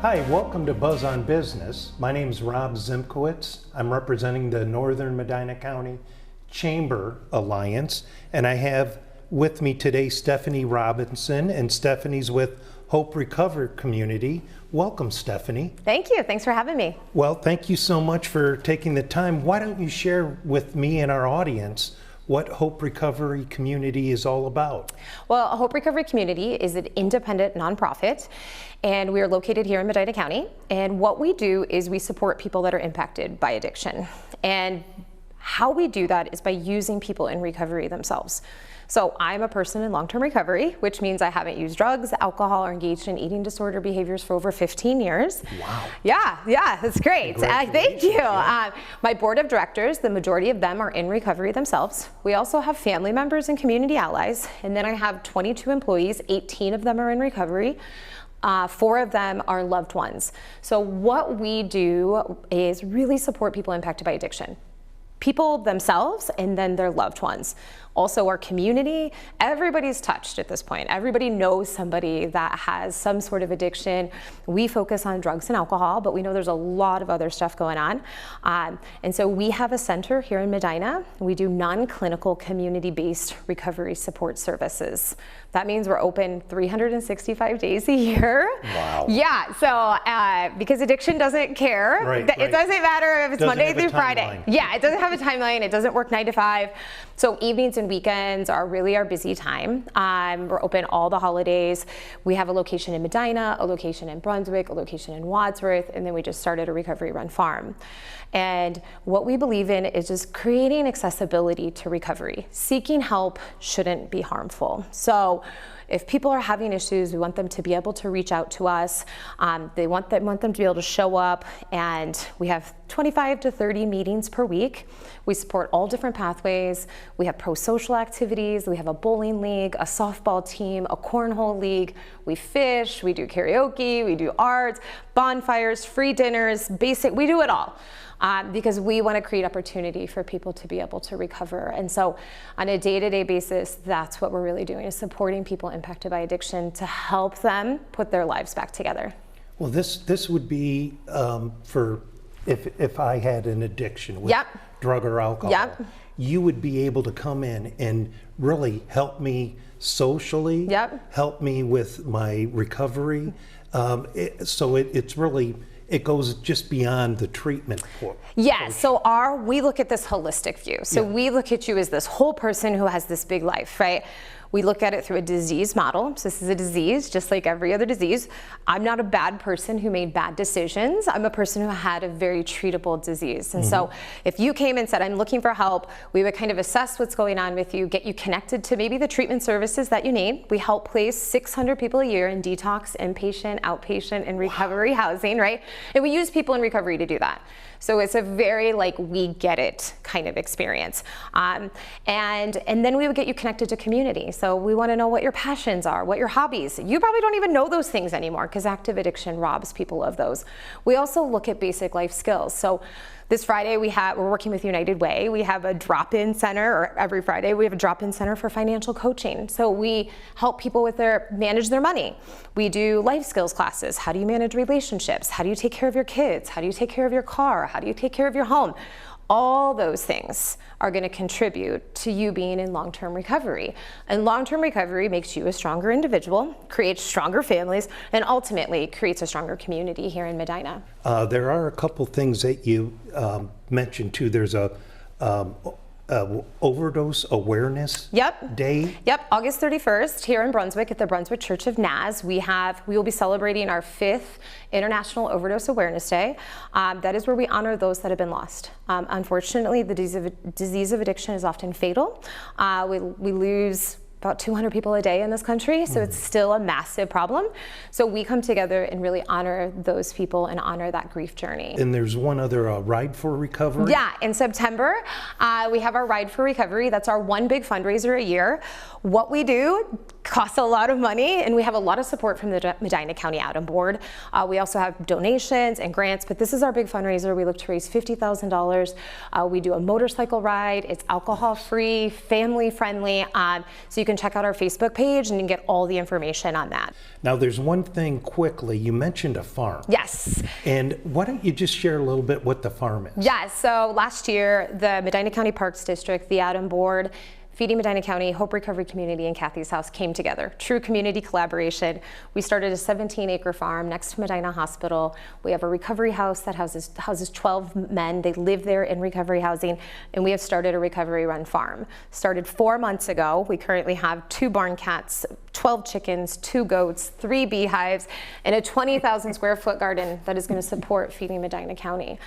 Hi, welcome to Buzz on Business. My name is Rob Zimkowitz. I'm representing the Northern Medina County Chamber Alliance, and I have with me today Stefanie Robinson, and Stefanie's with Hope Recovery Community. Welcome, Stefanie. Thank you. Thanks for having me. Well, thank you so much for taking the time. Why don't you share with me and our audience what Hope Recovery Community is all about? Well, Hope Recovery Community is an independent nonprofit, and we are located here in Medina County. And what we do is we support people that are impacted by addiction. And how we do that is by using people in recovery themselves. So I'm a person in long-term recovery, which means I haven't used drugs, alcohol, or engaged in eating disorder behaviors for over 15 years. Wow. Yeah, that's great. Thank you. My board of directors, the majority of them are in recovery themselves. We also have family members and community allies. And then I have 22 employees, 18 of them are in recovery. 4 of them are loved ones. So what we do is really support people impacted by addiction. People themselves and then their loved ones. Also our community, everybody's touched at this point. Everybody knows somebody that has some sort of addiction. We focus on drugs and alcohol, but we know there's a lot of other stuff going on. And so we have a center here in Medina. We do non-clinical community-based recovery support services. That means we're open 365 days a year. Wow. Yeah, so because addiction doesn't care. Right, It doesn't matter if it's Monday through Friday. Yeah, it doesn't have a timeline. It doesn't work 9 to 5. So evenings and weekends are really our busy time. We're open all the holidays. We have a location in Medina, a location in Brunswick, a location in Wadsworth, and then we just started a recovery run farm. And what we believe in is just creating accessibility to recovery. Seeking help shouldn't be harmful. So if people are having issues, we want them to be able to reach out to us. We want them to be able to show up, and we have 25 to 30 meetings per week. We support all different pathways. We have pro-social activities. We have a bowling league, a softball team, a cornhole league. We fish, we do karaoke, we do arts, bonfires, free dinners, we do it all. Because we want to create opportunity for people to be able to recover. And so on a day-to-day basis, that's what we're really doing, is supporting people impacted by addiction to help them put their lives back together. Well, this would be for if I had an addiction with drug or alcohol. You would be able to come in and really help me socially, help me with my recovery. It's really, it goes just beyond the treatment. Yes, so we look at this holistic view. So we look at you as this whole person who has this big life, right? We look at it through a disease model. So this is a disease, just like every other disease. I'm not a bad person who made bad decisions. I'm a person who had a very treatable disease. And so if you came and said, I'm looking for help, we would kind of assess what's going on with you, get you connected to maybe the treatment services that you need. We help place 600 people a year in detox, inpatient, outpatient, and recovery housing, right? And we use people in recovery to do that. So it's a very we get it kind of experience. And then we would get you connected to community. So we want to know what your passions are, what your hobbies. You probably don't even know those things anymore because active addiction robs people of those. We also look at basic life skills. So this Friday we're working with United Way. We have a drop-in center, or every Friday we have a drop-in center for financial coaching. So we help people manage their money. We do life skills classes. How do you manage relationships? How do you take care of your kids? How do you take care of your car? How do you take care of your home? All those things are going to contribute to you being in long-term recovery. And long-term recovery makes you a stronger individual, creates stronger families, and ultimately creates a stronger community here in Medina. There are a couple things that you mentioned too. There's a overdose awareness day. August 31st here in Brunswick at the Brunswick Church of Naz. We will be celebrating our 5th International Overdose Awareness Day. That is where we honor those that have been lost. Unfortunately, the disease of addiction is often fatal. We lose about 200 people a day in this country, so it's still a massive problem. So we come together and really honor those people and honor that grief journey. And there's one other Ride for Recovery? Yeah, in September, we have our Ride for Recovery. That's our one big fundraiser a year. What we do costs a lot of money, and we have a lot of support from the Medina County Out-of Board. We also have donations and grants, but this is our big fundraiser. We look to raise $50,000. We do a motorcycle ride. It's alcohol-free, family-friendly, so you can can check out our Facebook page and you can get all the information on that. Now, there's one thing quickly. You mentioned a farm. Yes. And why don't you just share a little bit what the farm is? Yes. So last year, the Medina County Parks District, the Adam Board, Feeding Medina County, Hope Recovery Community, and Kathy's House came together. True community collaboration. We started a 17-acre farm next to Medina Hospital. We have a recovery house that houses 12 men. They live there in recovery housing, and we have started a recovery run farm. Started 4 months ago. We currently have 2 barn cats, 12 chickens, 2 goats, 3 beehives, and a 20,000 square foot garden that is going to support Feeding Medina County.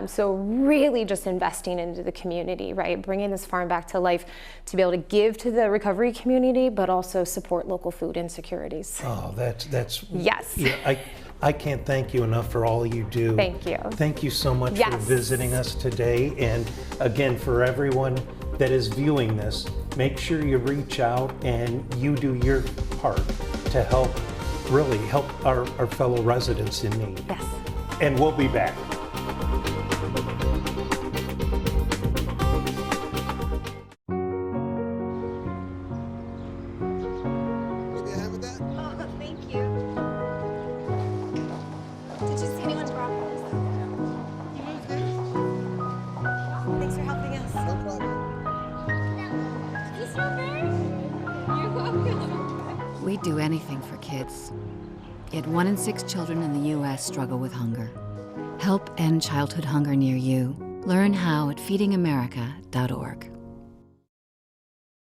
So really just investing into the community, right? Bringing this farm back to life to be able to give to the recovery community, but also support local food insecurities. Oh, that's yes. Yeah, I can't thank you enough for all you do. Thank you. Thank you so much for visiting us today. And again, for everyone that is viewing this, make sure you reach out and you do your part to help, really help our fellow residents in need. Yes. And we'll be back. We'd do anything for kids. Yet 1 in 6 children in the U.S. struggle with hunger. Help end childhood hunger near you. Learn how at feedingamerica.org.